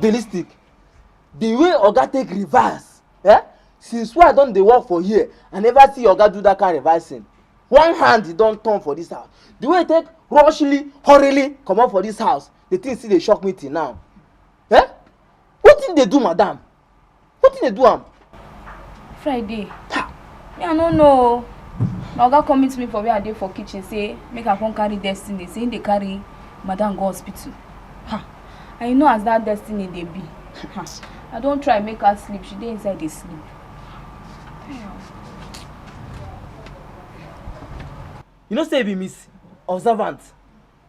ballistic. The way Oga take reverse, eh? Since why don't they work for here? I never see Oga do that kind of reversing. One hand he don't turn for this house. The way he take rushly, hurriedly come up for this house, the thing still they shock me till now. Eh? What thing they do, madam? What thing they do, Friday. Me, I don't know. Oga come meet me for where I dey for kitchen, say make I come carry Destiny. Say they carry madam go hospital. Ha. And you know as that Destiny they be. Ha. I don't try make her sleep. She dey inside the sleep. You know say be miss observant.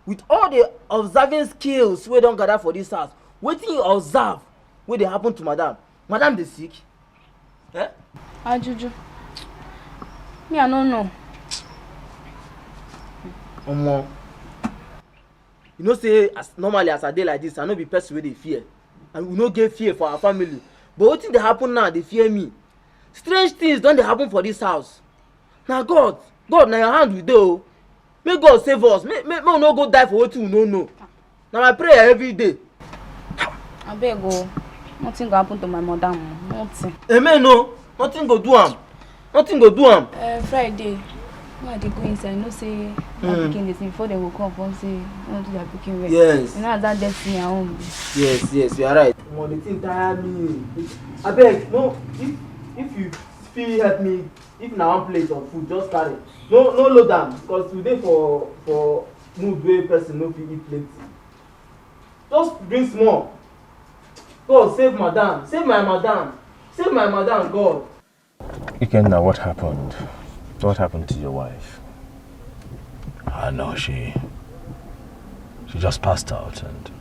With all the observing skills we don't gather for this house, wetin you observe wey dey happen to madam? Madam dey sick? Eh? Juju. Me, I don't know. Omo. You know say normally as a day like this, I no be person wey dey fear. And we no get fear for our family. But wetin dey happen now dey fear me. Strange things don dey happen for this house. Na God na your hand we dey o. Make God save us. Make we no go die for wetin we no know. Na my prayer every day. Abeg o, nothing go happen to my madam. Nothing. Amen o. Nothing go do am. Nothing go do am. Friday. Why they go inside? No say that picking this before they will come and say want to their picking well. Yes. You know that Destiny at home. Yes, you are right. The thing tire me. Abeg, no, if you feel help me, if na one plate of food, just carry. No load am because we dey for mood wey person no fit eat plenty. Just bring small. God save madam, save my madam, God. Ikenna, what happened? What happened to your wife? No, she just passed out and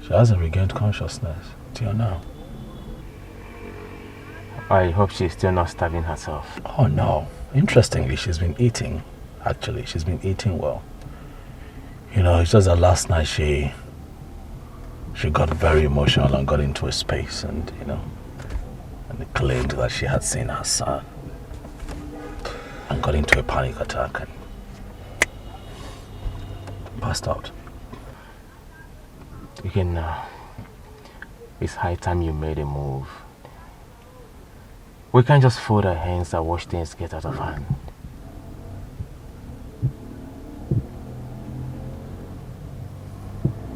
she hasn't regained consciousness till now. I hope she's still not starving herself. Oh no. Interestingly, she's been eating. Actually, she's been eating well. You know, it's just that last night she got very emotional and got into a space and, you know, and claimed that she had seen her son and got into a panic attack and passed out. It's high time you made a move. We can't just fold our hands and watch things get out of hand.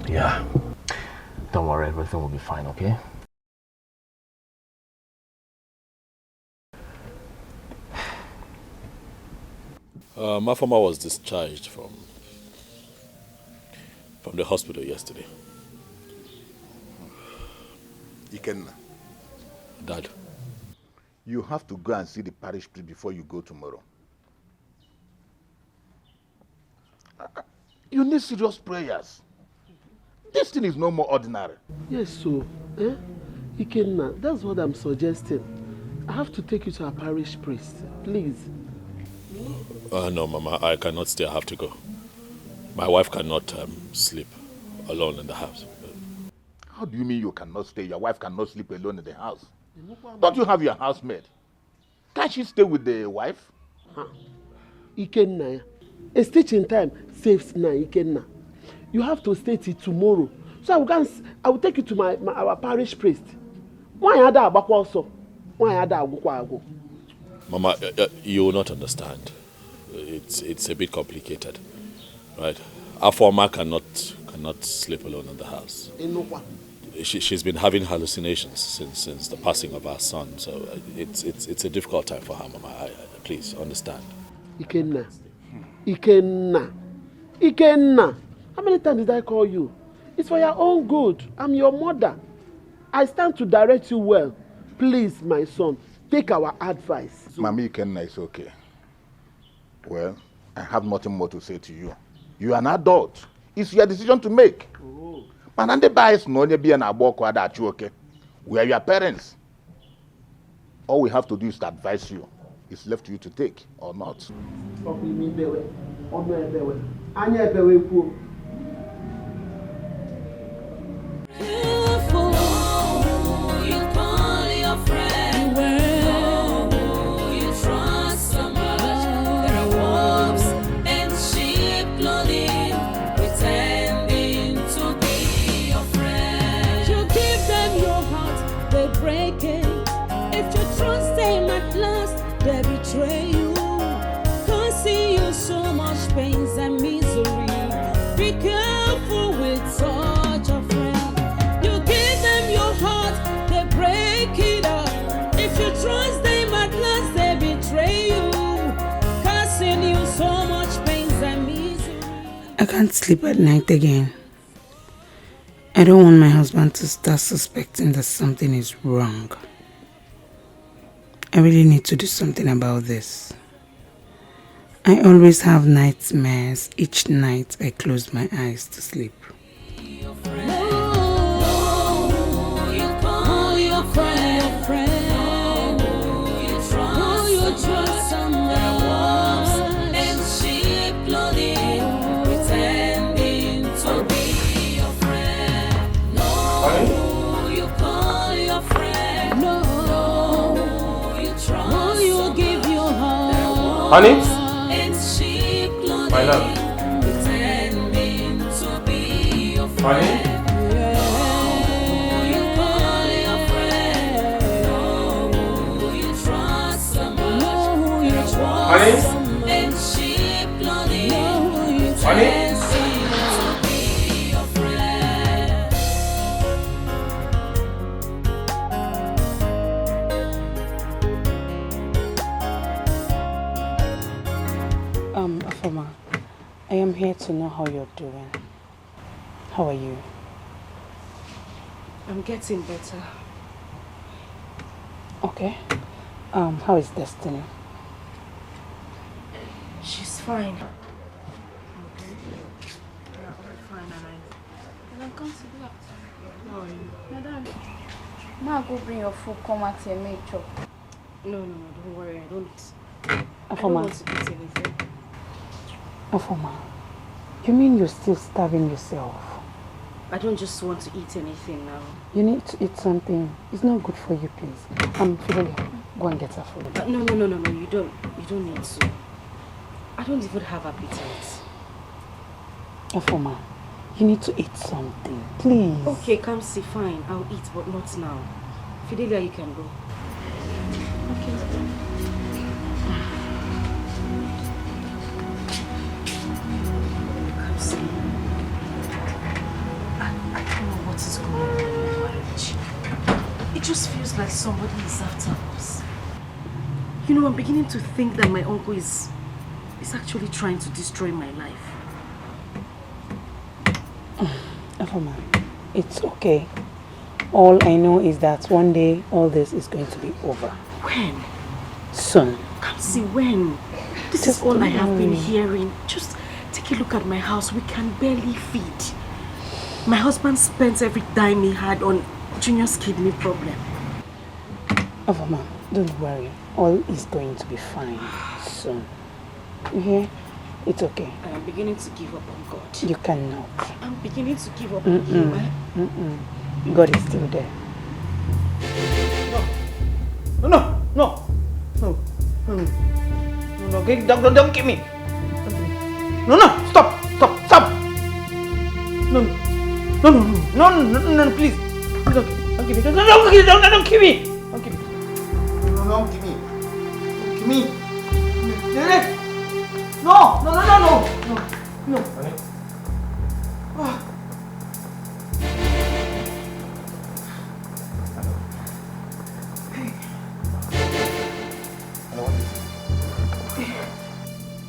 Yeah. Don't worry, everything will be fine, okay? Mafama was discharged from the hospital yesterday. Ikenna. Dad. You have to go and see the parish priest before you go tomorrow. You need serious prayers. This thing is no more ordinary. Yes, so, Ikenna, that's what I'm suggesting. I have to take you to our parish priest, please. No, Mama, I cannot stay. I have to go. My wife cannot sleep alone in the house. How do you mean you cannot stay? Your wife cannot sleep alone in the house? Don't you have your housemaid? Can't she stay with the wife? Ikenna, a stitch in time saves now, Ikenna. You have to stay till tomorrow. So I will take you to our parish priest. Why are there also? Why are there go? Mama, you will not understand. It's a bit complicated, right? Our former cannot sleep alone in the house. She's been having hallucinations since the passing of our son, so it's a difficult time for her, Mama. Please understand. Ikenna. How many times did I call you? It's for your own good. I'm your mother. I stand to direct you well. Please, my son, take our advice. Mami Ikenna is okay. Well, I have nothing more to say to you. You are an adult. It's your decision to make. Manande bias no be an aboko that you okay. We are your parents. All we have to do is to advise you. It's left to you to take or not. Pretending to be your friend. I can't sleep at night again. I don't want my husband to start suspecting that something is wrong. I really need to do something about this. I always have nightmares each night I close my eyes to sleep. Honey? My love. Honey? Honey? Honey? Afoma, I am here to know how you're doing. How are you? I'm getting better. Okay. How is Destiny? She's fine. Okay. Yeah, I'm fine and I'm come to do that. How are you? Madam, Ma, go bring your food, come out here, make chop. No, don't worry, I don't want to eat anything. Afoma, you mean you're still starving yourself? I don't just want to eat anything now. You need to eat something. It's not good for you, please. Fideli, go and get her food. No, you don't need to. I don't even have appetite. Afoma, you need to eat something, please. Okay, come see, fine. I'll eat, but not now. Fidelia, you can go. Okay. It just feels like somebody is after us. You know, I'm beginning to think that my uncle is actually trying to destroy my life. Afoma, it's okay. All I know is that one day all this is going to be over. When? Soon. Come see when. This is all I have been hearing. Just take a look at my house. We can barely feed. My husband spent every dime he had on Junior's kidney problem. Afoma, don't worry. All is going to be fine soon. You hear? It's okay. I am beginning to give up on God. You cannot. I'm beginning to give up on you. God is still there. No, don't give me. No, stop. No, please. Don't give me. Don't give me. No.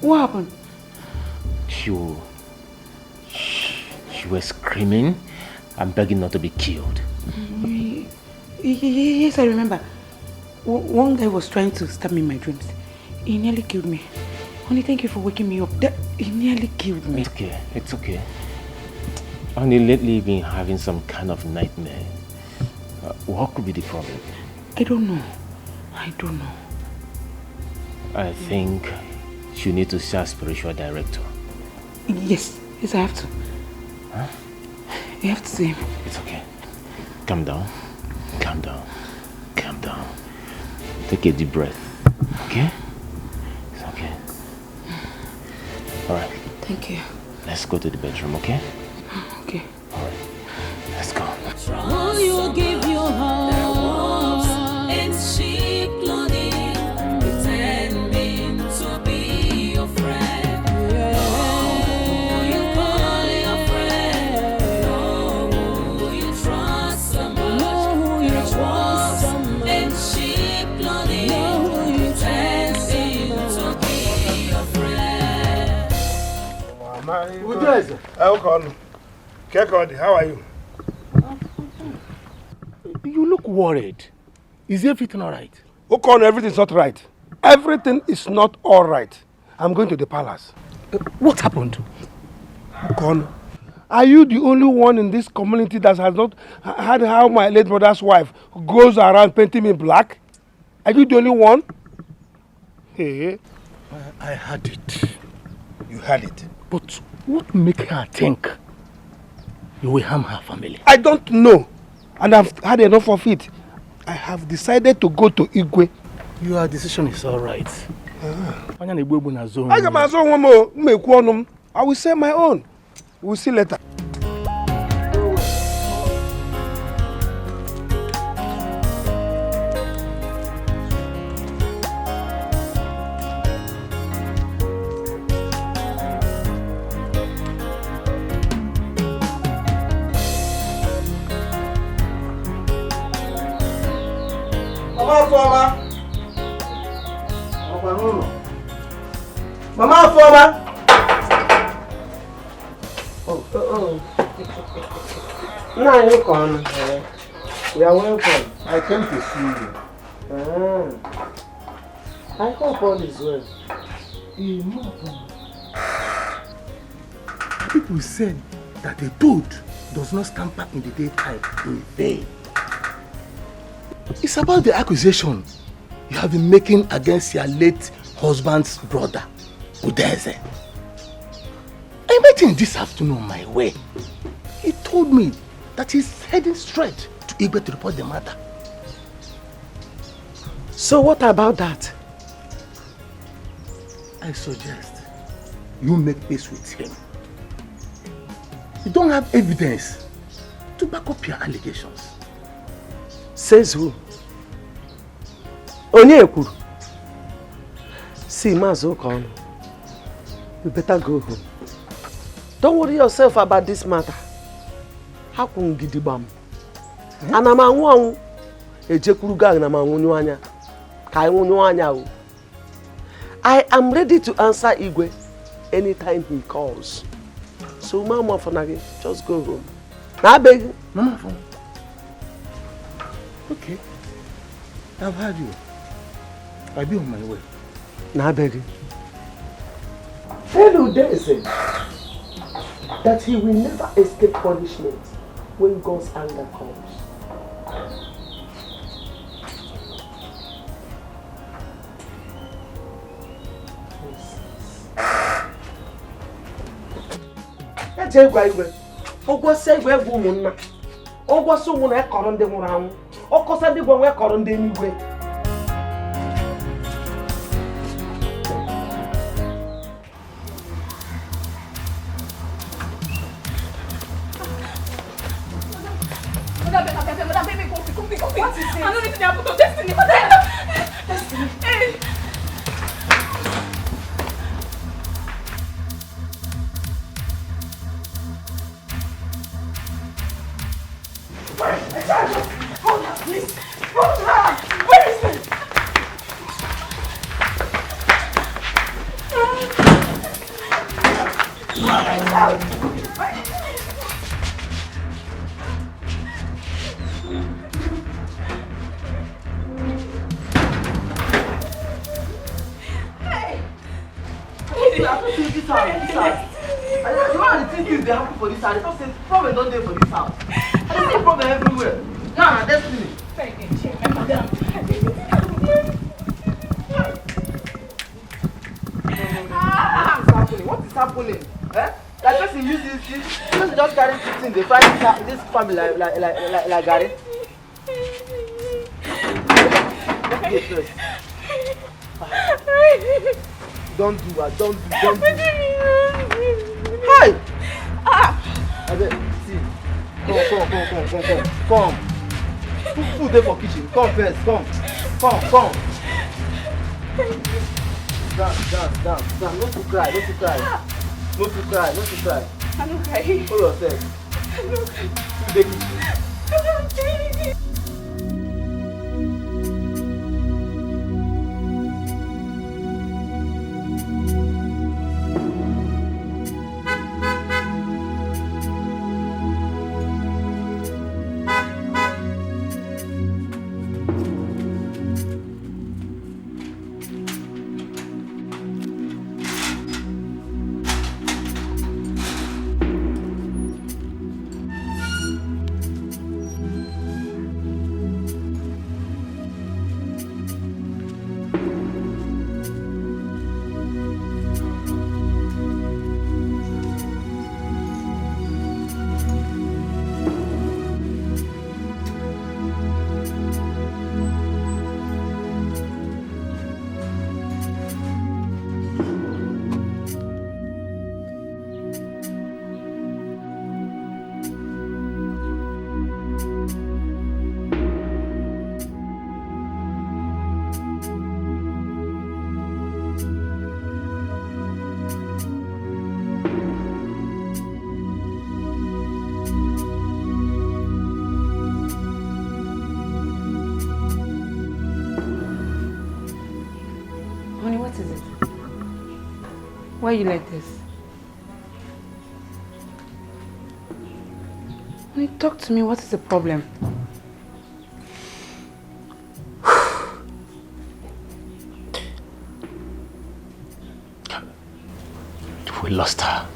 What happened? She was screaming and begging not to be killed. Yes, I remember. One guy was trying to stab me in my dreams. He nearly killed me. Honey, thank you for waking me up. He nearly killed me. It's okay. Honey, lately you've been having some kind of nightmare. What could be the problem? I don't know. I think you need to see a spiritual director. Yes, I have to. Huh? You have to see him. It's okay. Calm down. Take a deep breath. Okay? It's okay. Alright. Thank you. Let's go to the bedroom, okay? Okay. Alright. Let's go. Will you give your heart and cheap clothing, pretending to be your friend? Oh, you call your friend. Oh, you trust someone. Oh, you trust someone. And cheap clothing, pretending to be your friend. How are you? You look worried. Is everything all right? Okon, everything's not right. Everything is not all right. I'm going to the palace. What happened? Okon, are you the only one in this community that has not had how my late brother's wife goes around painting me black? Are you the only one? Hey. I had it. You had it? But what make her think you will harm her family? I don't know. And I've had enough of it. I have decided to go to Igwe. Your decision is all right. I will say my own. We'll see later. Mama Foma. Now you come. You are welcome. I came to see you. I hope all is well. People said that a toad does not scamper in the daytime in vain. It's about the accusation you have been making against your late husband's brother, Udeze. I met him this afternoon on my way. He told me that he's heading straight to Igwe to report the matter. So what about that? I suggest you make peace with him. You don't have evidence to back up your allegations. Says who? Onyekuru. See, Mazokon, you better go home. Don't worry yourself about this matter. How can you get bam? And I'm a one. I am ready to answer Igwe anytime he calls. So, Mama Fonage, just go home. Now, I beg you. Mama Fonage. Okay. I've heard you. I'll be on my way. Now, I beg you. Tell Udeze that he will never escape punishment when God's anger comes. What is it? I don't need to happen to Destiny, but Destiny. Hey. Hold her, please. Hold her. Where is it? You want to think things they happen for this house? Because the problem don't there for this house. I see problem everywhere. Nah, Destiny. What is happening? Eh? That person use this person just carry this thing, they fry this family like Gary. Let's get first. Don't do that, don't do. Hey! I bet, see. Come. Food there for kitchen. Come first, come. Down. Not to cry. Not to cry. I'm not crying. Hold yourself. I'm not crying. Food there kitchen. I'm not crying. Why are you like this? Honey, talk to me. What is the problem? We lost her.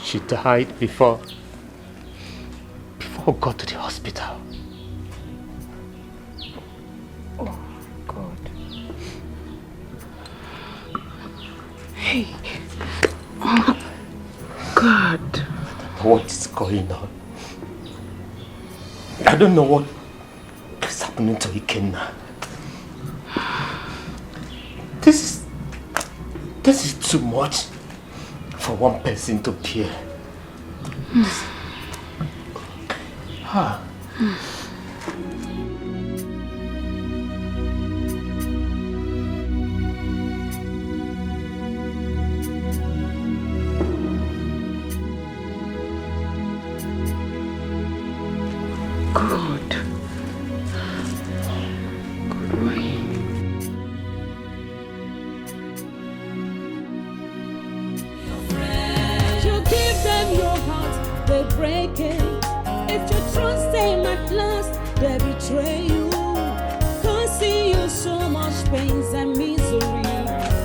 She died before we got to the hospital. Oh, God. Hey. Oh, God. What is going on? I don't know what is happening to Ikenna. This is too much for one person to bear. God. You give them your heart, they break it. If you trust them at last, they betray you. Causing you so much pains and misery.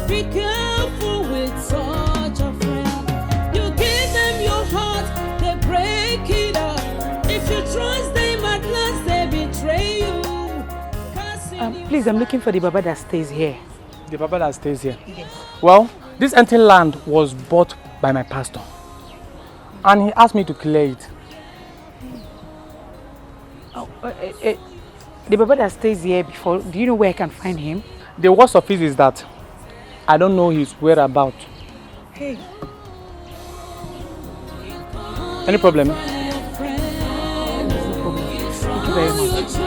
Be careful with such a friend. You give them your heart, they break it up. If you trust them at last, they betray you. Please, I'm looking for the Baba that stays here. The Baba that stays here? Yes. Well, this empty land was bought by my pastor. And he asked me to clear it. Oh, the Baba that stays here before, do you know where I can find him? The worst of it is that I don't know his whereabouts. Hey. Any problem? Thank you very much. Thank you.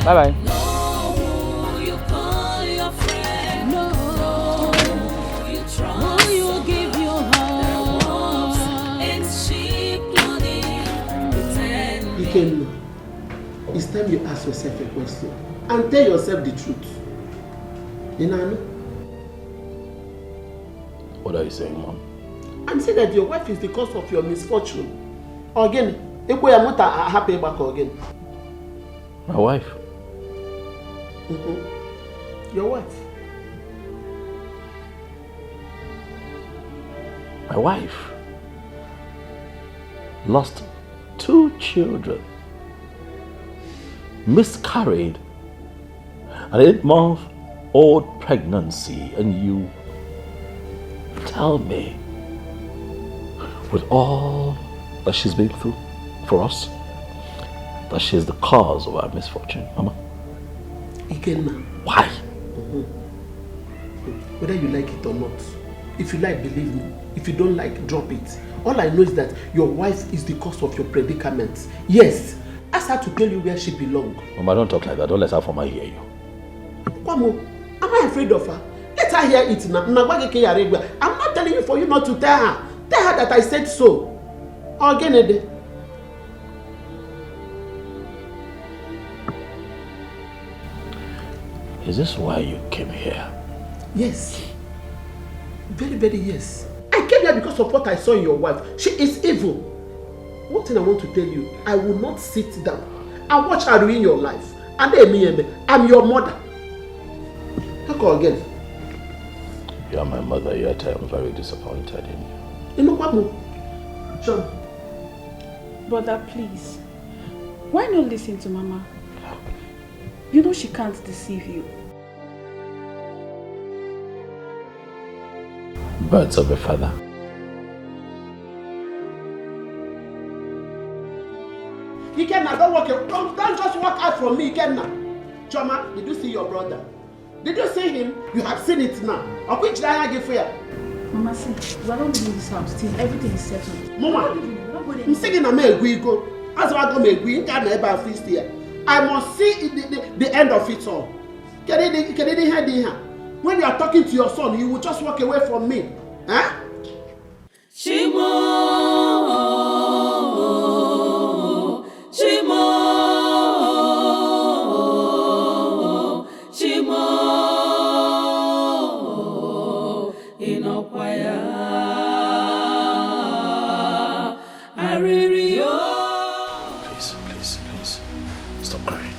Bye-bye. It's time you ask yourself a question and tell yourself the truth. You know? What are you saying, Mom? I'm saying that your wife is the cause of your misfortune. Again, happy back again. My wife? Your wife? My wife lost 2 children, miscarried, an 8-month-old pregnancy, and you tell me, with all that she's been through for us, that she's the cause of our misfortune, Mama? Ikenna. Why? Whether you like it or not, if you like, believe me. If you don't like, drop it. All I know is that your wife is the cause of your predicament. Yes, ask her to tell you where she belongs. Mama, don't talk like that. Don't let her from her hear you. Kwamo, am I afraid of her? Let her hear it now. I'm not telling you for you not to tell her. Tell her that I said so. Again, Is this why you came here? Yes. Very, very yes. I came here because of what I saw in your wife. She is evil. One thing I want to tell you, I will not sit down and watch her ruin your life. And then I'm your mother. How again? You are my mother, yet I am very disappointed in you. You know what, John? Brother, please. Why not listen to Mama? You know she can't deceive you. Birds of a feather. Ikenna, don't just walk out from me, Ikenna. Choma, did you see your brother? Did you see him? You have seen it now. Of which did I give fear? Mama, see, we are not leaving this house till everything is settled. Mama, I'm saying I'm a go. As I go, I'm feast here. I must see the end of it all. When you are talking to your son, you will just walk away from me. Huh? Shimo. please. Stop crying.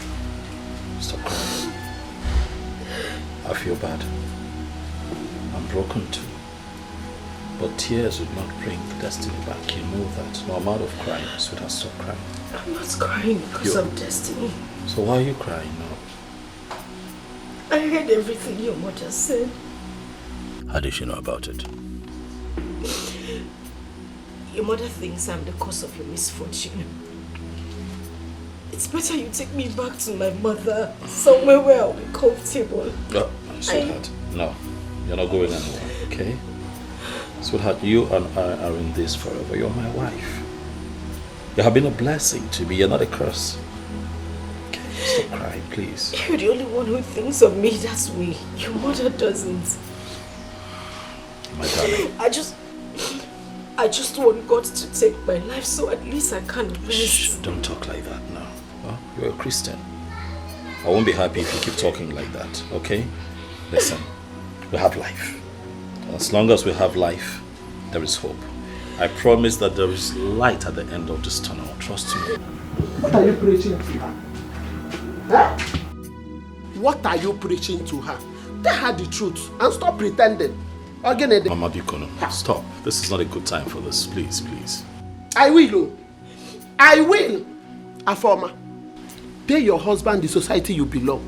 Stop crying. I feel bad. I'm broken too. But tears would not bring Destiny back. You know that. No amount of crying, sweetheart, stop crying. I'm not crying because of Destiny. So why are you crying now? I heard everything your mother said. How did she know about it? Your mother thinks I'm the cause of your misfortune. It's better you take me back to my mother, somewhere where I'll be comfortable. No, sweetheart, no. You're not going anywhere, okay? Sweetheart, you and I are in this forever. You're my wife. You have been a blessing to me. You're not a curse. Okay, stop crying, please. You're the only one who thinks of me that way. Your mother doesn't. My darling. I just want God to take my life so at least I can rest. Shh, don't talk like that now. Huh? You're a Christian. I won't be happy if you keep talking like that, okay? Listen, we have life. As long as we have life, there is hope. I promise that there is light at the end of this tunnel. Trust me. What are you preaching to her? Huh? What are you preaching to her? Tell her the truth and stop pretending. Mama Bikono, stop. This is not a good time for this. Please, please. I will. I will. Afoma, pay your husband the society you belong.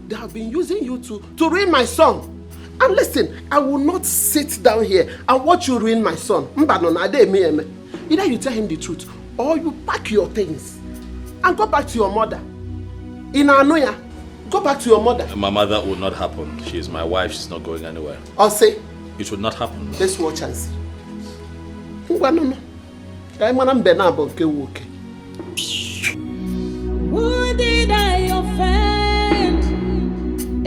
They have been using you to ruin my son. And listen, I will not sit down here and watch you ruin my son. Either you tell him the truth or you pack your things and go back to your mother. In Anoya, go back to your mother. Mama, that will not happen. She is my wife. She's not going anywhere. I'll say. It would not happen. Let's watch and see. Who did I offend?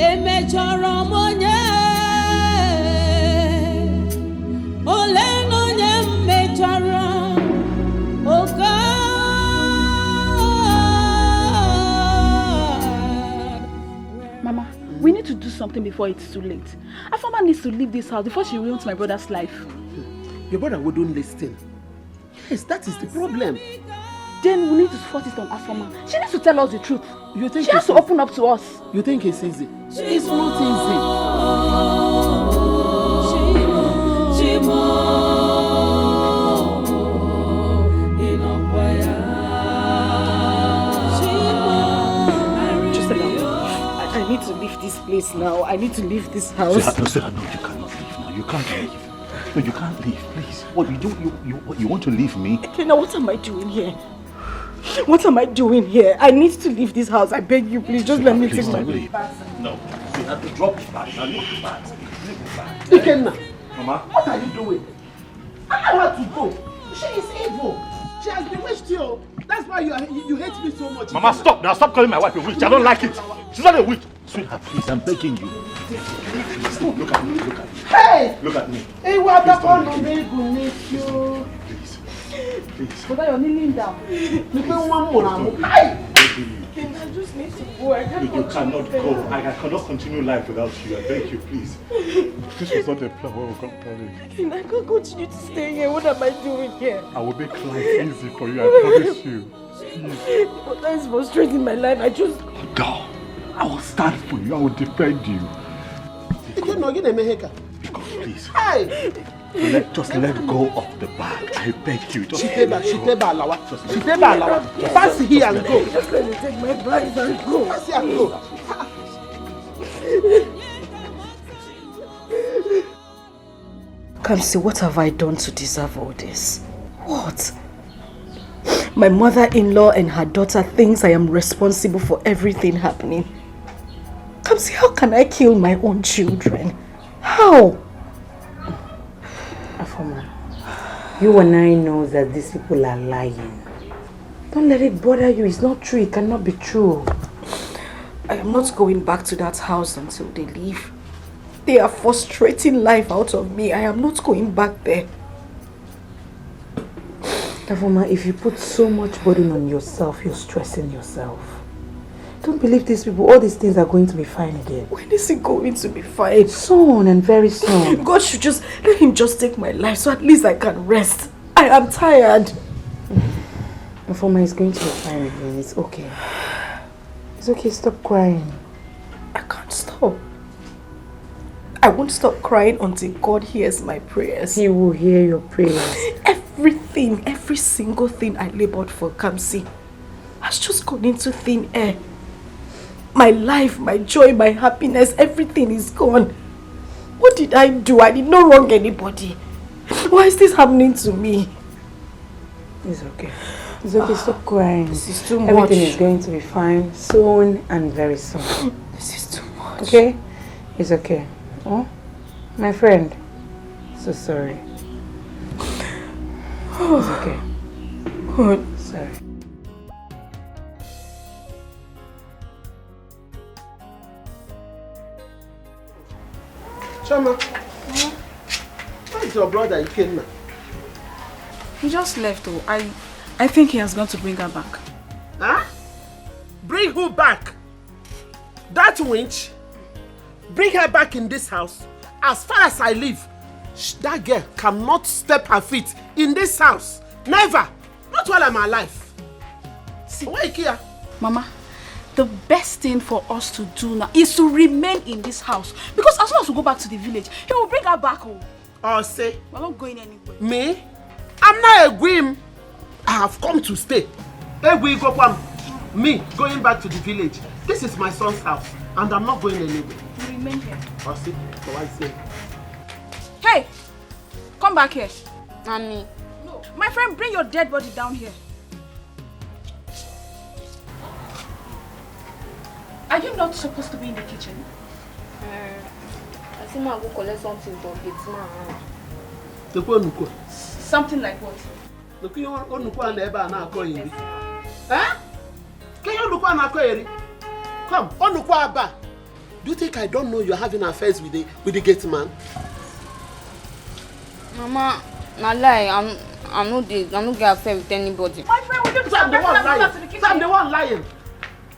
A major Mama, we need to do something before it's too late. Afoma needs to leave this house before she ruins my brother's life. Your brother wouldn't listen. Yes, that is the problem. Then we need to force it on Afoma. She needs to tell us the truth. You think she has to open up to us. You think it's easy? It's not Just allow me. I need to leave this place now. I need to leave this house. No, you cannot leave now. You can't leave. No, you can't leave, please. What you want to leave me? Okay, now what am I doing here? What am I doing here? I need to leave this house. I beg you, please. Just let me take my leave. No, you have to drop the bag. Now leave the bag. Ikenna, Mama, what are you doing? Allow her to go. She is evil. She has bewitched you. That's why you hate me so much. Mama, stop now. Stop calling my wife a witch. I don't like it. She's not a witch. Sweetheart, please, I'm begging you. Please, look at me. Look at me. Hey! Look at me. Hey, what happened to me? Please. But you're kneeling down. Hey! I just need to go. I can't You cannot go. I cannot continue life without you. I beg you, please. This was not a plan where we got married. I can't continue to stay here. What am I doing here? I will make life easy for you. I promise you. Please. But that is frustrating my life. I I will stand for you. I will defend you. Please. Hey! Just let go of the bag. I beg you. She take back. Pass here and go. Just let me take my bags and go. Pass here and go. Kamsi, what have I done to deserve all this? What? My mother-in-law and her daughter thinks I am responsible for everything happening. Kamsi, how can I kill my own children? How? Afoma, you and I know that these people are lying. Don't let it bother you. It's not true. It cannot be true. I am not going back to that house until they leave. They are frustrating life out of me. I am not going back there. Afoma, if you put so much burden on yourself, you're stressing yourself. Don't believe these people. All these things are going to be fine again. When is it going to be fine? Soon, and very soon. God should let him just take my life so at least I can rest. I am tired. Informa is going to be fine again. It's okay. It's okay. Stop crying. I can't stop. I won't stop crying until God hears my prayers. He will hear your prayers. Everything, every single thing I labored for, Kamsi, has just gone into thin air. My life, my joy, my happiness, everything is gone. What did I do? I did not wrong anybody. Why is this happening to me? It's okay. It's okay. Stop crying. This is too much. Everything is going to be fine soon and very soon. This is too much. Okay? It's okay. Oh, my friend. So sorry. It's okay. God. Sorry. Chama, where is your brother Ikenna? He just left though. I think he has gone to bring her back. Huh? Bring who back? That wench? Bring her back in this house. As far as I live, that girl cannot step her feet in this house. Never. Not while I'm alive. See, why here? Mama, the best thing for us to do now is to remain in this house. Because as soon as we go back to the village, he will bring her back home. Oh, say? We're not going anywhere. Me? I'm not a gwim. I have come to stay. Me going back to the village. This is my son's house. And I'm not going anywhere. We remain here. Oh, see? So I say. Hey! Come back here. Mommy. No. My friend, bring your dead body down here. Are you not supposed to be in the kitchen? I see I'll go collect something from Gitman. Something like what? Look, you want never now calling. Huh? Can you look on Come, on do you think I don't know you're having affairs with the gate man? Mama, na lie. I'm not get affair with anybody. My friend, will you I'm the one lying. I'm the one lying.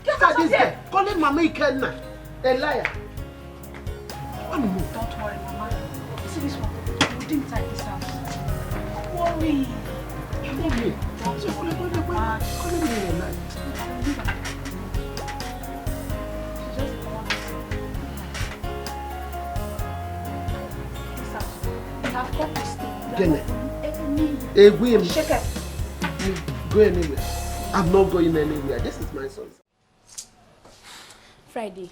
Get out of here. Calling Mama Ikenna a liar. Don't worry, Mama. See this one. We didn't inside this house. Don't worry. Calling me. Calling me a liar. I've got to stay. Shake it. Go anywhere. I'm not going anywhere. This is my son. Friday.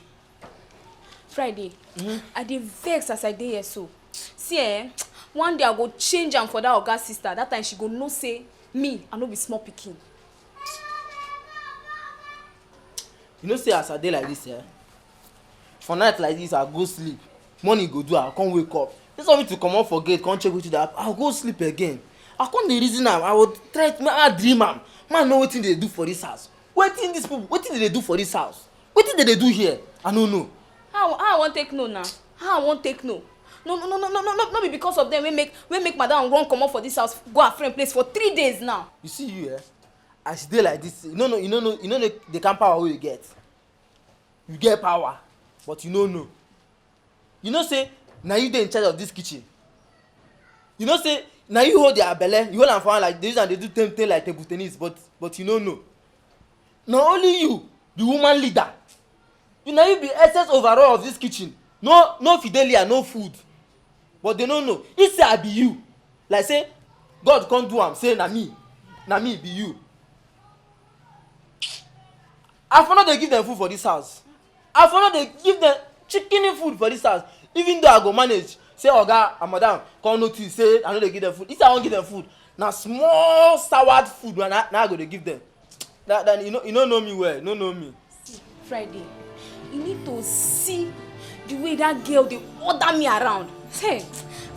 I dey vex as I dey here so. See one day I go change am for that Oga sister. That time she go know say me, I no be small pikin. You know say as I dey like this, for night like this, I go sleep. Morning go do, I can't wake up. This want me to come out for gate, can't check with you that I'll go sleep again. I can't the reason I would try to dream am. Man know what thing they do for this house. What thing these people, what thing they do for this house? What thing they do here? I don't know. How I won't take no now? How I won't take no? No be because of them we make madam run come out for this house, go her friend place for 3 days now. You see you as you dey like this, you know the kind power you get. You get power, but you don't know. You know say now you dey in charge of this kitchen. You know say now you hold their belly, you hold am for hand like this and they do ten like table tennis, but you don't know. Not only you, the woman leader. You know you be excess overall of this kitchen. No fidelia, no food. But they don't know. He say I be you. Like say God can't do am. Say na me be you. I for not they give them food for this house. I for not they give them chicken food for this house. Even though I go manage, say Oga and Madam come notice say I know they give them food. If I won't give them food, now small soured food now I go to give them. That you don't know me well. No know me. See, Friday, you need to see the way that girl they order me around. Say,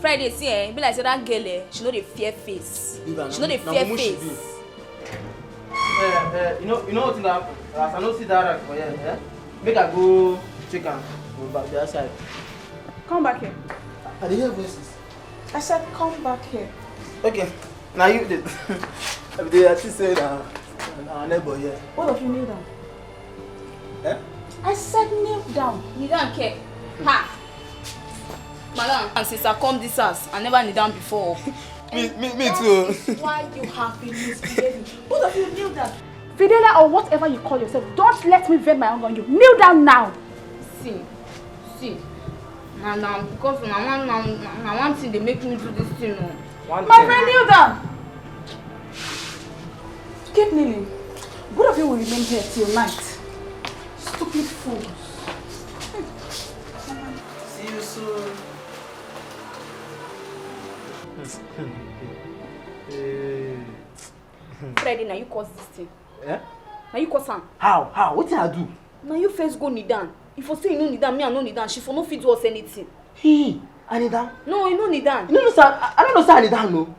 Friday, see, be like say that girl, she know the fear face. She know the fear face. You know what thing happen? As I don't see that right for here, make I go check am back the other side. Come back here. I dey hear voices. I said come back here. Okay, now you did. They actually say our neighbor here. Both of you kneel down. I said kneel down. You don't care. Ha! Madam and sister come this house. I never kneel down before. Me too. Why you have been misbehaving? Both of you kneel down. Fidelia or whatever you call yourself, don't let me vent my anger on you. Kneel down now. See. Now, because now one thing they make me do this thing. My friend, kneel down. Keep kneeling. Both of you will remain here till night. Stupid fools. See you soon. Freddy, now you cause this thing. Eh? Now you cause her. How? What did I do? Now you first go kneel down. If you say you no kneel down, me I no kneel down. She for no fit do us anything. I kneel down? No, you no kneel down. No, sir. I don't know, sir. I kneel down, no.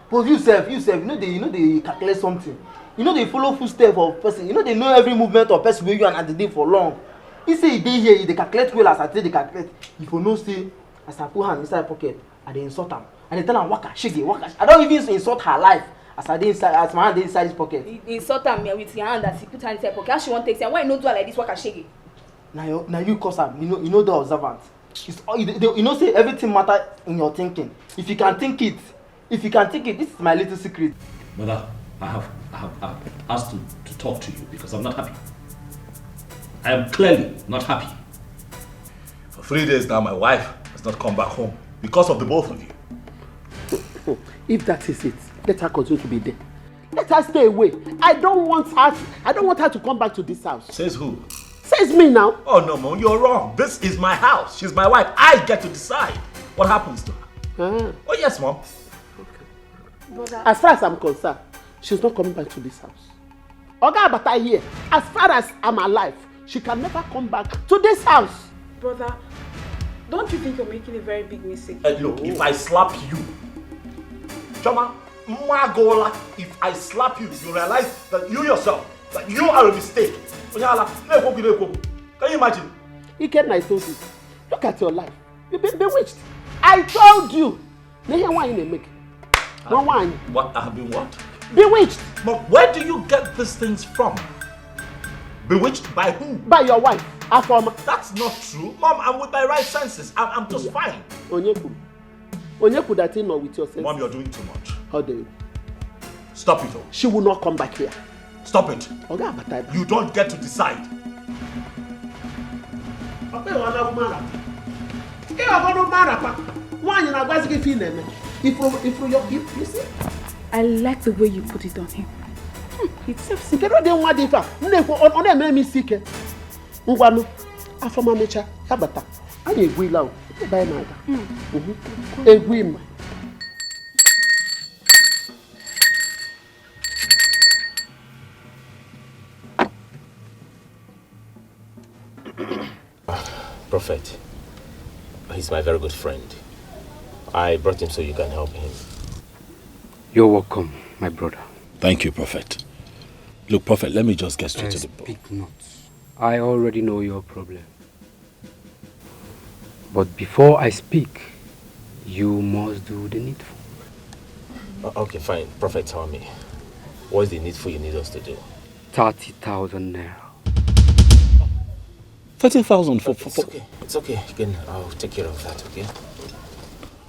But you self, you know they calculate something. You know they follow footsteps of person. You know they know every movement of person where you and at the day for long. He say they here, they calculate well as I say they calculate. If you know say, as I put hand inside pocket, I dey insult am. And they tell am waka, shake it, waka. I don't even insult her life. As I dey inside, as my hand dey inside his pocket. He insult am with your hand as he put her inside pocket. How she want take say, why you no do her like this, waka shake it? Now you cause am. You know the observant. You know say everything matter in your thinking. If you can think it, this is my little secret. Mother, I have asked to talk to you because I'm not happy. I am clearly not happy. For 3 days now, my wife has not come back home because of the both of you. If that is it, let her continue to be there. Let her stay away. I don't want her to come back to this house. Says who? Says me now. Oh no, Mom, you're wrong. This is my house. She's my wife. I get to decide what happens to her. Oh yes, Mom. Okay. As far as I'm concerned, she's not coming back to this house. Oga Abata here, as far as I'm alive, she can never come back to this house. Brother, don't you think you're making a very big mistake? Look, if I slap you, Choma, Magola, if I slap you, you realize that you yourself, that you are a mistake. Can you imagine? Iken, I told you. Look at your life. You've been bewitched. I told you. What? I have been what? Bewitched. But where do you get these things from? Bewitched by who? By your wife, Afoma. That's not true. Mom, I'm with my right senses. I'm just fine. Onyeku that thing not with your senses. Mom, you're doing too much. How dare you? Stop it all. She will not come back here. Stop it. Okay, you don't get to decide. You see? I like the way you put it on him. It's self-seeking. I don't want to on me sick. Ngwanu, afama mecha, yabata. Anyị egwu ila o. Ebe na aga. Egwu im. Prophet, he's my very good friend. I brought him so you can help him. You're welcome, my brother. Thank you, Prophet. Look, Prophet, let me just get straight to the point. Speak not. I already know your problem. But before I speak, you must do the needful. Okay, fine. Prophet, tell me. What's the needful you need us to do? 30,000 naira. 30,000 for... It's okay. It's okay. Again, I'll take care of that, okay?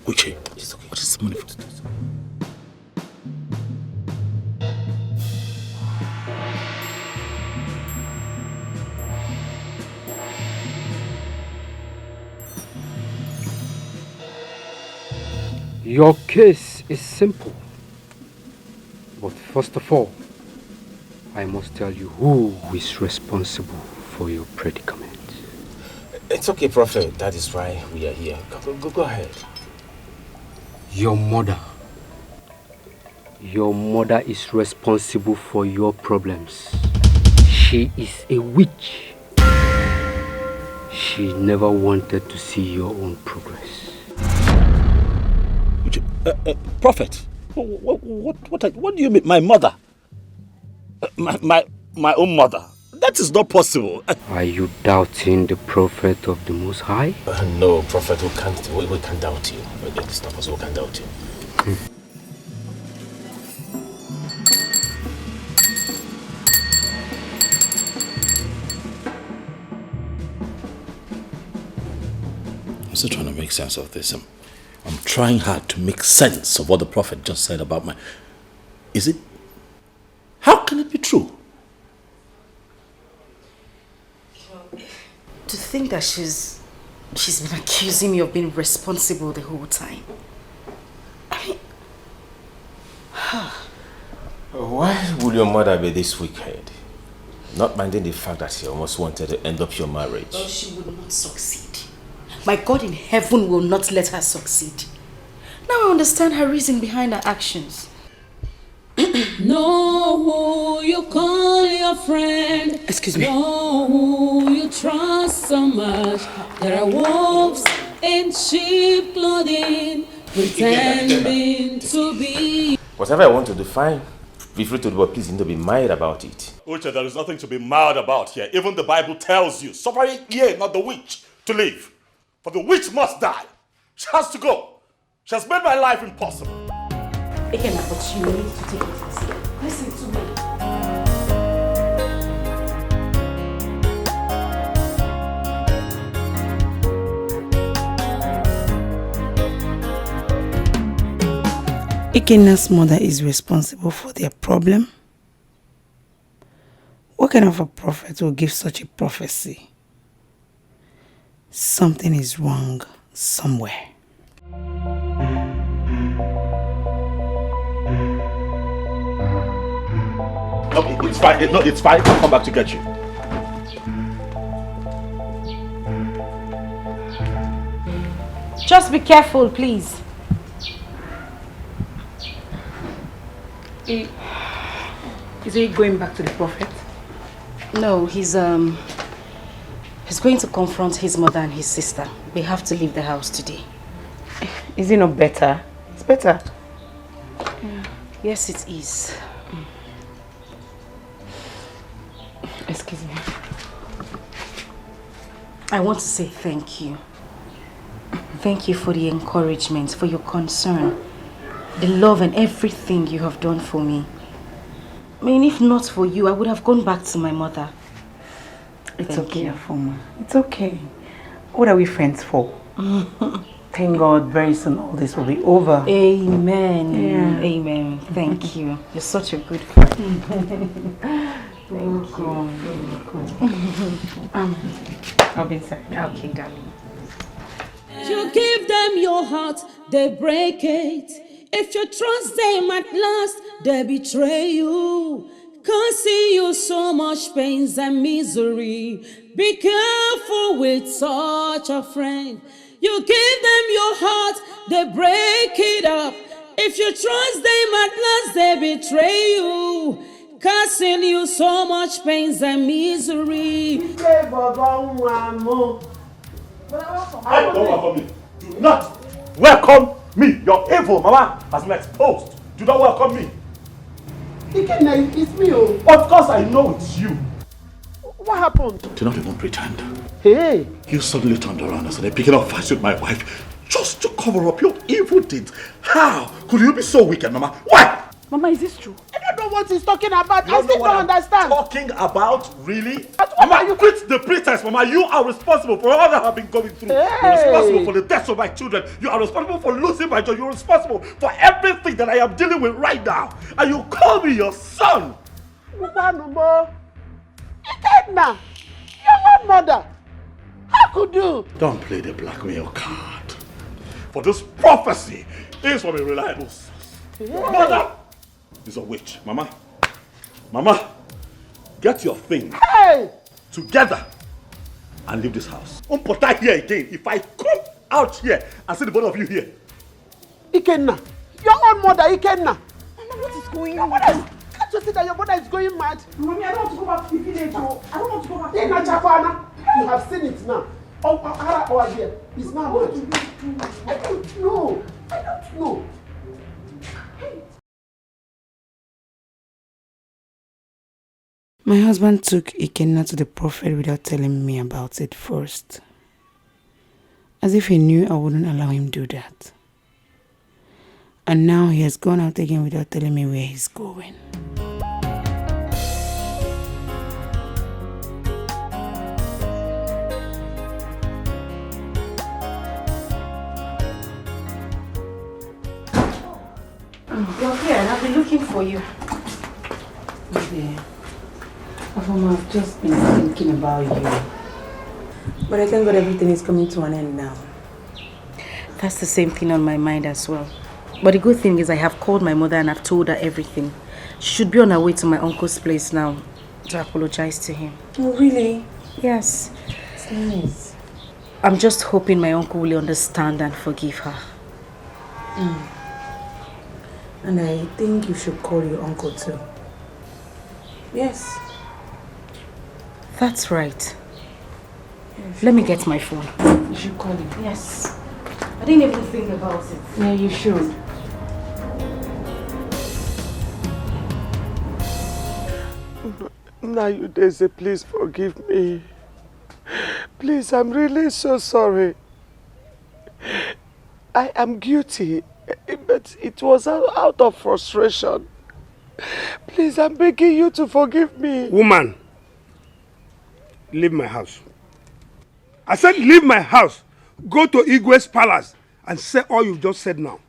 Uche, it's okay. What is the money for? Your case is simple. But first of all, I must tell you who is responsible for your predicament. It's okay, Prophet. That is why we are here. Go ahead. Your mother. Your mother is responsible for your problems. She is a witch. She never wanted to see your own progress. Prophet, what do you mean, my mother? My own mother? That is not possible. Are you doubting the prophet of the Most High? No, Prophet, we can't doubt you. It's not possible, we can't doubt you. I'm still trying to make sense of this. I'm trying hard to make sense of what the prophet just said about my... Is it... How can it be true? To think that she's been accusing me of being responsible the whole time. I mean... Why would your mother be this wicked? Not minding the fact that she almost wanted to end up your marriage. Well, she would not succeed. My God in heaven will not let her succeed. Now I understand her reason behind her actions. Know who you call your friend. Excuse me. Know who you trust so much. There are wolves in sheep clothing, pretending to be. Whatever I want to do, fine. Feel free to do, but please don't be mad about it. Uche, there is nothing to be mad about here. Even the Bible tells you, suffering ye, not the witch, to live. For the witch must die. She has to go. She has made my life impossible. Again, but you need to take it easy. Listen to me. Ikenna's mother is responsible for their problem. What kind of a prophet will give such a prophecy? Something is wrong somewhere. No, it's fine. No, it's fine. I'll come back to get you. Just be careful, please. Is he going back to the prophet? No, he's going to confront his mother and his sister. We have to leave the house today. Is it not better? It's better. Yes, it is. Excuse me. I want to say thank you. Thank you for the encouragement, for your concern, the love and everything you have done for me. I mean, if not for you, I would have gone back to my mother. It's okay, Afoma. It's okay. What are we friends for? Thank God very soon all this will be over. Amen. Yeah. Amen. Thank you. You're such a good friend. Thank you. I'll be inside. Okay, darling. You give them your heart, they break it. If you trust them at last, they betray you. Causing you so much pains and misery. Be careful with such a friend. You give them your heart, they break it up. If you trust them at last, they betray you. Causing you so much pains and misery. Hey, don't welcome me. Do not welcome me. Your evil mama has been exposed. Do not welcome me. Ikenna, it's me. Of course I know it's you. What happened? Do not even pretend. Hey. You suddenly turned around and started picking up fights with my wife just to cover up your evil deeds. How could you be so wicked, Mama? Why? Mama, is this true? I don't know what he's talking about. You I still don't understand. Talking about? Really? Mama, you quit the pretense, Mama. You are responsible for all that I've been going through. Hey. You're responsible for the deaths of my children. You are responsible for losing my job. You're responsible for everything that I am dealing with right now. And you call me your son. Ikenna, your own mother. How could you? Don't play the blackmail card. For this prophecy is from a reliable source. Your mother is a witch. Mama, get your things together and leave this house. Don't put that here again. If I come out here and see the both of you here. Ikenna, your own mother, Ikenna. Mama, what is going on? Can't you see that your mother is going mad? Mommy, I don't want to go back to the village. I don't want to go back to the village. You have seen it now. Oh, dear. It's not mad. I don't know. My husband took Ikenna to the prophet without telling me about it first. As if he knew I wouldn't allow him do that. And now he has gone out again without telling me where he's going. for you. Yeah. I've just been thinking about you. But I thank God everything is coming to an end now. That's the same thing on my mind as well. But the good thing is I have called my mother and I've told her everything. She should be on her way to my uncle's place now to apologize to him. Oh, really? Yes. It's nice. I'm just hoping my uncle will understand and forgive her. And I think you should call your uncle too. Yes. That's right. Let me get my phone. You should call him. Yes. I didn't even think about it. Yeah, you should. Now you Daisy, please forgive me. Please, I'm really so sorry. I am guilty, but it was out of frustration. Please, I'm begging you to forgive me. Woman, leave my house. I said leave my house. Go to Igwe's palace and say all you've just said now.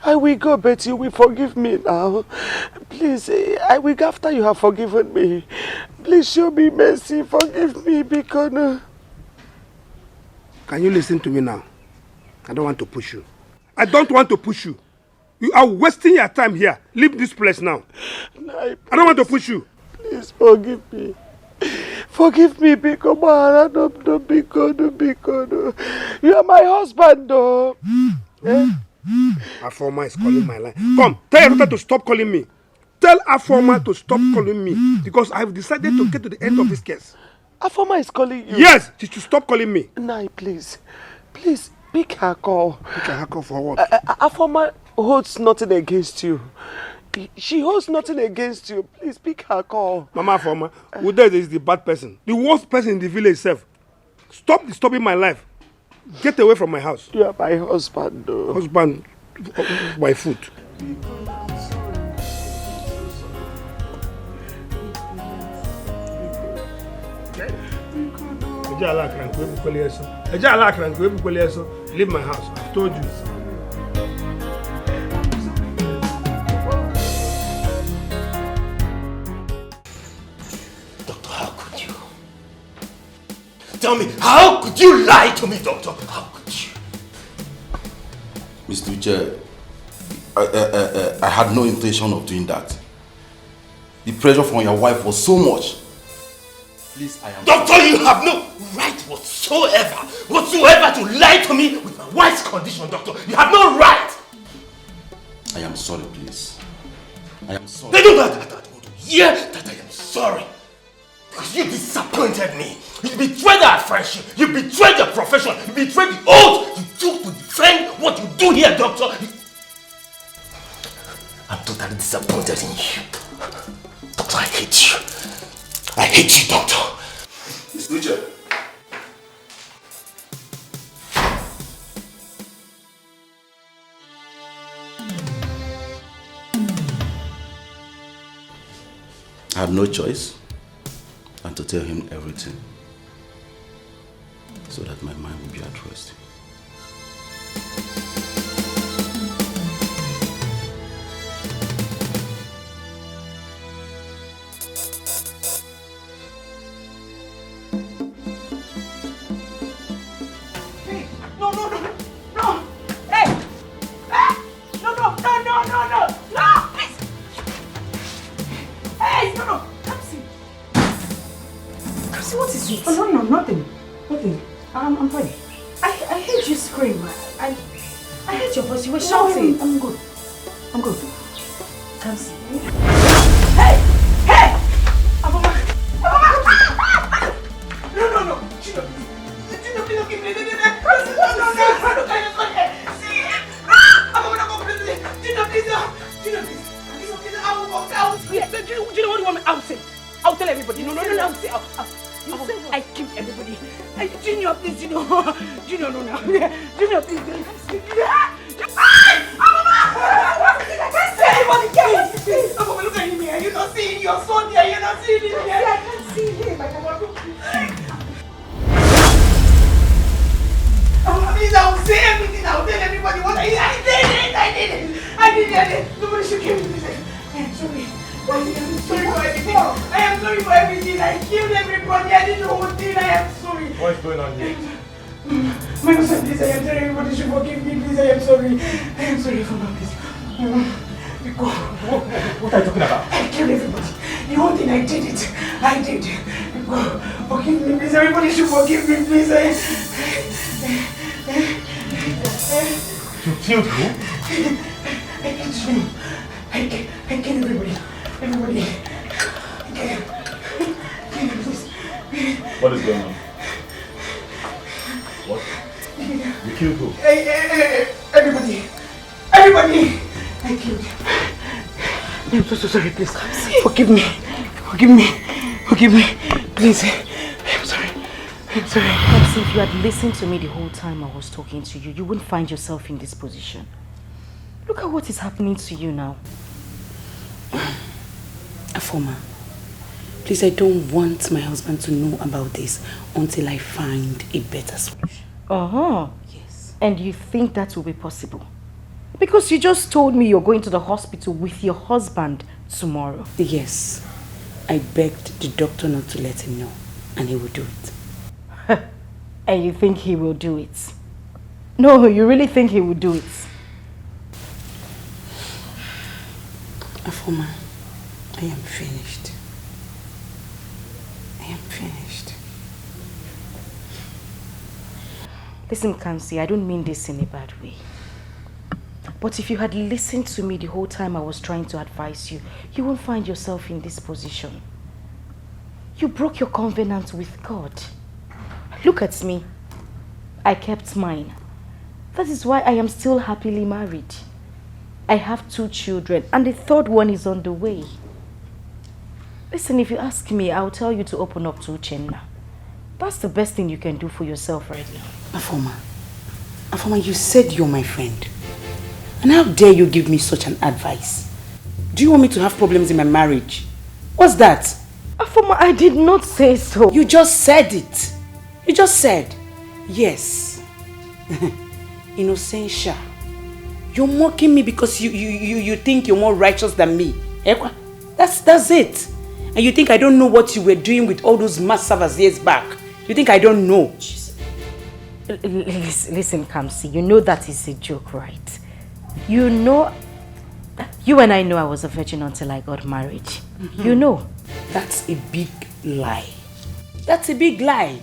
I will go, but you will forgive me now. Please, I will go after you have forgiven me. Please show me mercy, forgive me, because... Can you listen to me now? I don't want to push you. I don't want to push you. You are wasting your time here. Leave this place now. I don't want to push you. Please forgive me. Forgive me, because you are my husband, though. Afoma is calling my line. Come, tell your daughter to stop calling me. Tell Afoma to stop calling me because I've decided to get to the end of this case. Afoma is calling you? Yes, she should stop calling me. Nai, please. Please, pick her call. Pick her call for what? Afoma holds nothing against you. She holds nothing against you. Please pick her call. Mama Afoma, Ude is the bad person. The worst person in the village itself. Stop disturbing my life. Get away from my house. You are my husband, though. Husband, my foot. Leave my house. I've told you. Doctor, how could you? Tell me, how could you lie to me, doctor? How could you? Mr. Uche, I had no intention of doing that. The pressure from your wife was so much. Please, I am... Doctor, you have no right whatsoever to lie to me with my wife's condition, doctor. You have no right. I am sorry, please. I am sorry. They don't want to hear that I am sorry. Because you disappointed me. You betrayed our friendship. You betrayed your profession. You betrayed the oath you took to defend what you do here, doctor. I'm totally disappointed in you. Doctor, I hate you. I hate you, doctor. Mr. Uche. I had no choice than to tell him everything so that my mind would be at rest. I'm fine. I heard you scream. I heard your voice. You were shouting. I'm good. I'm good. Come see. Hey! Hey! Aboma! No! Gino, please give me. No. See? Aboma, no, please. Gino, please. I will walk out. Yes, Gino, what do you want me? I'll say. I'll tell everybody. No. I'll say. I killed everybody. Junior, please, Junior, no. Junior, please, I can't see anybody, guys. Aboma, look at him here. You're not seeing your son here. You're not seeing him here. I can't see him. Please, I will say everything. I will tell everybody what I did. I did it. Nobody should kill me. Please. I am sorry. I am sorry for everything. I am sorry for everything. I killed everybody. I did the whole thing. I am sorry. What is going on here? My husband, please, I am sorry. Everybody should forgive me. Please, I am sorry. I am sorry for my please. What are you talking about? I killed everybody. The whole thing, I did it. I did. Forgive me, please. Everybody should forgive me, please. You killed who? I killed you. I killed everybody. Everybody. What is going on? What? You killed who? Everybody. Everybody. I killed. I'm so sorry, please. Forgive me. Forgive me. Forgive me. Please. I'm sorry. I'm sorry. Perhaps if you had listened to me the whole time I was talking to you, you wouldn't find yourself in this position. Look at what is happening to you now. Afoma, please, I don't want my husband to know about this until I find a better solution. Yes. And you think that will be possible? Because you just told me you're going to the hospital with your husband tomorrow. Yes. I begged the doctor not to let him know, and he will do it. And you think he will do it? No, you really think he will do it? Afoma, I am finished. I am finished. Listen, Kansi, I don't mean this in a bad way. But if you had listened to me the whole time I was trying to advise you, you won't find yourself in this position. You broke your covenant with God. Look at me. I kept mine. That is why I am still happily married. I have 2 children and the 3rd one is on the way. Listen, if you ask me, I'll tell you to open up to Uchenna. That's the best thing you can do for yourself right now. Afoma, you said you're my friend. And how dare you give me such an advice? Do you want me to have problems in my marriage? What's that? Afoma, I did not say so. You just said it. You just said, yes. Innocentia. You're mocking me because you think you're more righteous than me. That's it. And you think I don't know what you were doing with all those mass servers years back. You think I don't know? Listen, Kamsi, you know that is a joke, right? You know, you and I know I was a virgin until I got married. You know. That's a big lie. That's a big lie.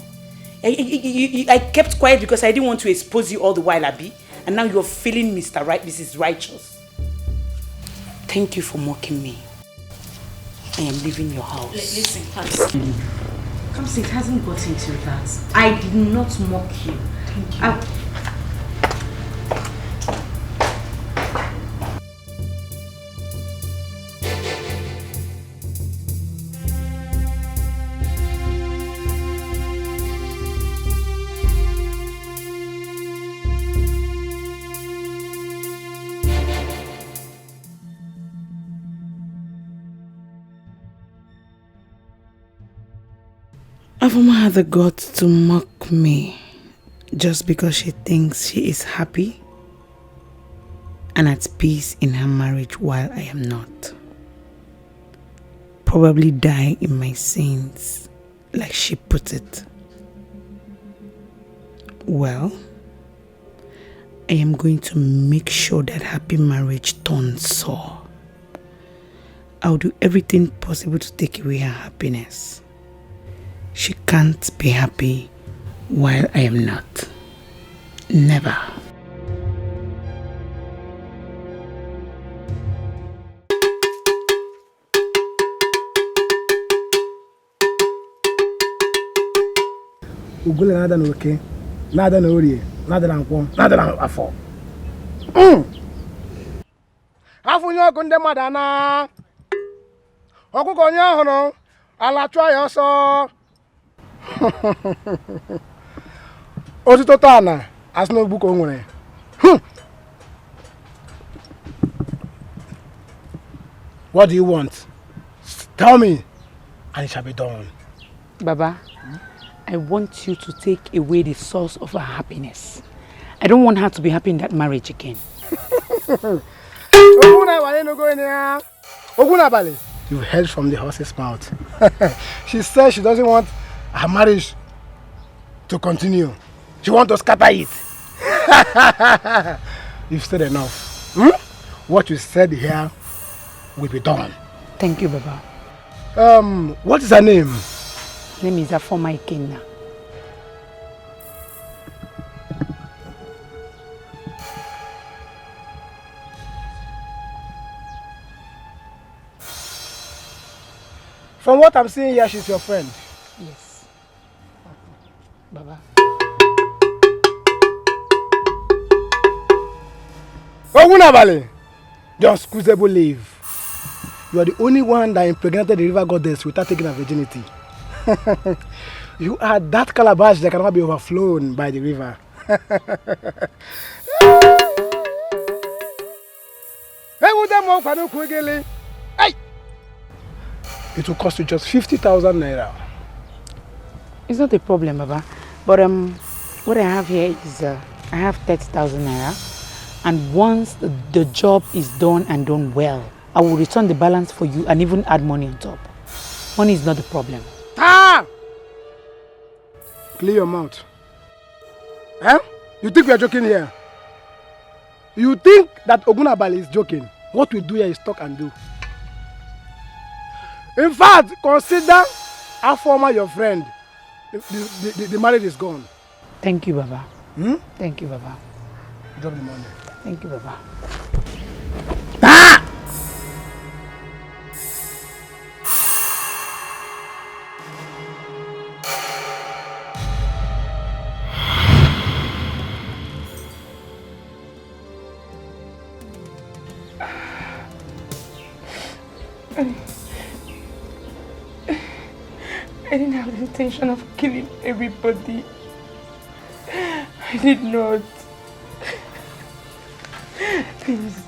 I kept quiet because I didn't want to expose you all the while, Abi. And now you're feeling Mr. Right, Mrs. Righteous. Thank you for mocking me. I am leaving your house. Listen, Kamsi. Kamsi, it hasn't got into that. I did not mock you. Thank you. Afoma had the guts to mock me just because she thinks she is happy and at peace in her marriage while I am not. Probably die in my sins, like she put it. Well, I am going to make sure that happy marriage turns sour. I'll do everything possible to take away her happiness. She can't be happy while I am not. Never. Ugule nada na oke, nada na orie, nada na nkwọ, nada na afọ. Afụnye ọgụ ndị mmadụ na ọkụkọ onye ọhụrụ ala chụọ ya ọsọ. Otito taa na asị n'ogbu ka o nwere. What do you want? Tell me, and it shall be done. Baba, I want you to take away the source of her happiness. I don't want her to be happy in that marriage again. You've heard from the horse's mouth. She says she doesn't want her marriage to continue. She wants to scatter it. You've said enough. What you said here will be done. Thank you, Baba. What is her name? Her name is Afoma Ikenna. From what I'm seeing here, she's your friend. Yes. Baba. Ogunabale, the unscrutable leave. You are the only one that impregnated the river goddess without taking her virginity. You are that calabash that cannot be overflown by the river. It will cost you just 50,000 naira. It's not a problem, Baba. But what I have here is I have 30,000 naira, and once the job is done and done well, I will return the balance for you and even add money on top. Money is not the problem. Ah! Clear your mouth. Eh? You think we are joking here? You think that Ogunabale is joking? What we do here is talk and do. In fact, consider Afoma your friend. The marriage is gone. Thank you, Baba. Thank you, Baba. Drop the money. Thank you, Baba. Ah! I didn't have the intention of killing everybody. I did not. Please.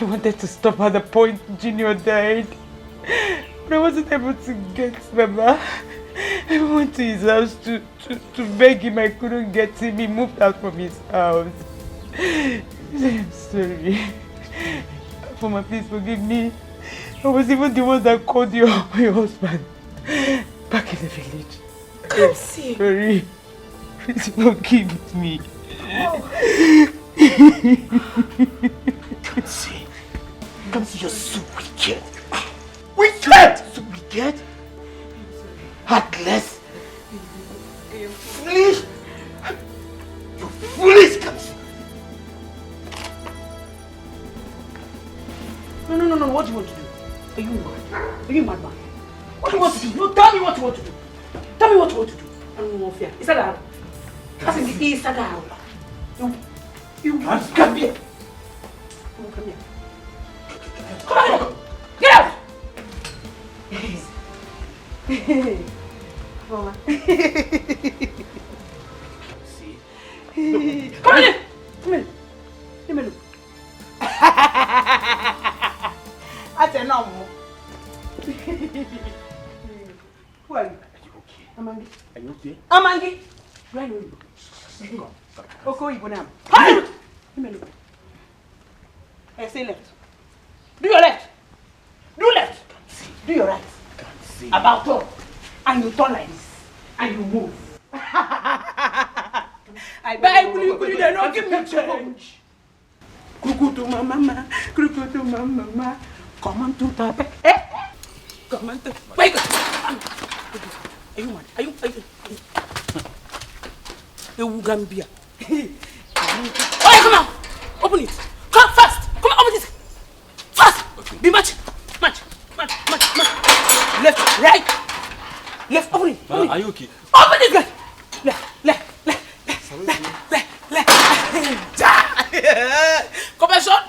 I wanted to stop at the point Junior died. But I wasn't able to get Baba. I went to his house to beg him. I couldn't get him. He moved out from his house. I'm sorry. Foma, please forgive me. I was even the one that called you my husband back in the village. Come see. Sorry. Please forgive me. Come see. Come see, you're so wicked. Wicked! So wicked? Heartless? Foolish? You're foolish, Kamsi. No, what do you want to do? Are you mad? Are you mad, man? What do you want to do? No, tell me what you want to do. Tell me what you want to do. I don't want fear. Is that how? Is that how? You can't come here. Come here. Come on! Get out! Mama. See? Come here! Come here. Let me look. I said no more. Who are you? Are you okay? Amangi. Are you okay? Amangi! Do I know you? Okay, you go now. Let me look. I say left. Do your left. Do left. Do your right. About turn. And you turn like this. And you move. I beg you, they don't give me change. Cuckoo to my mama. Cuckoo to my mama. Come on to the eh? Come on to. Wait. Are you mad? Are you? Gambia. Oh, come on! Open it! Come fast! Come on, open it! Fast! Okay. Be match! Left, right! Left, open it! Open it. Are you okay? Open it, guys! Left! Come on, shot!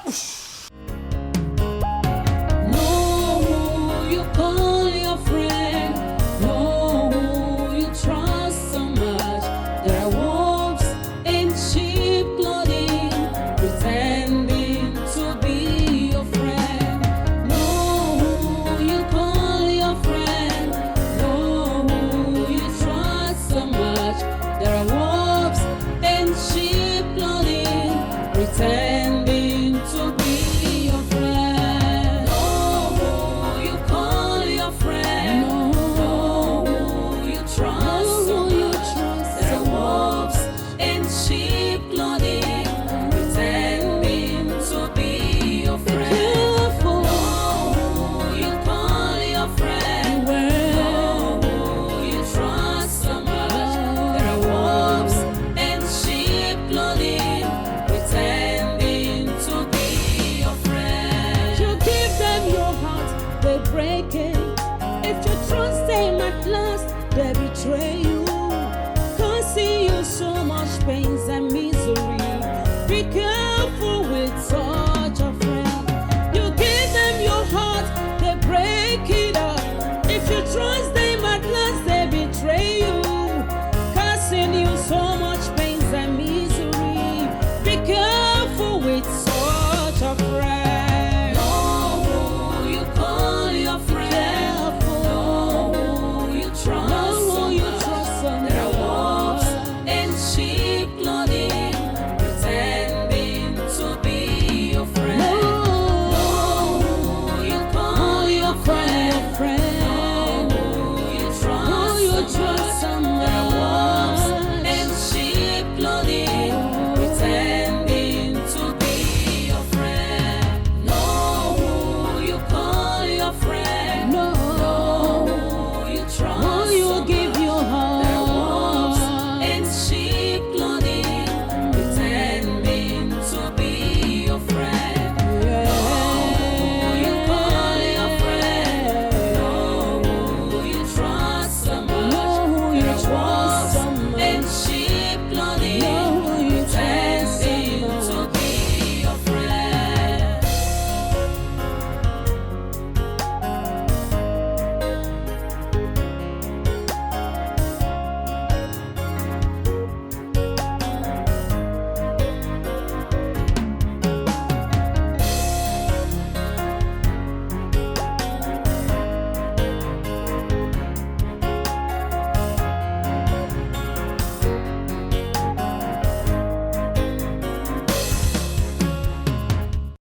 If you trust them at last, they betray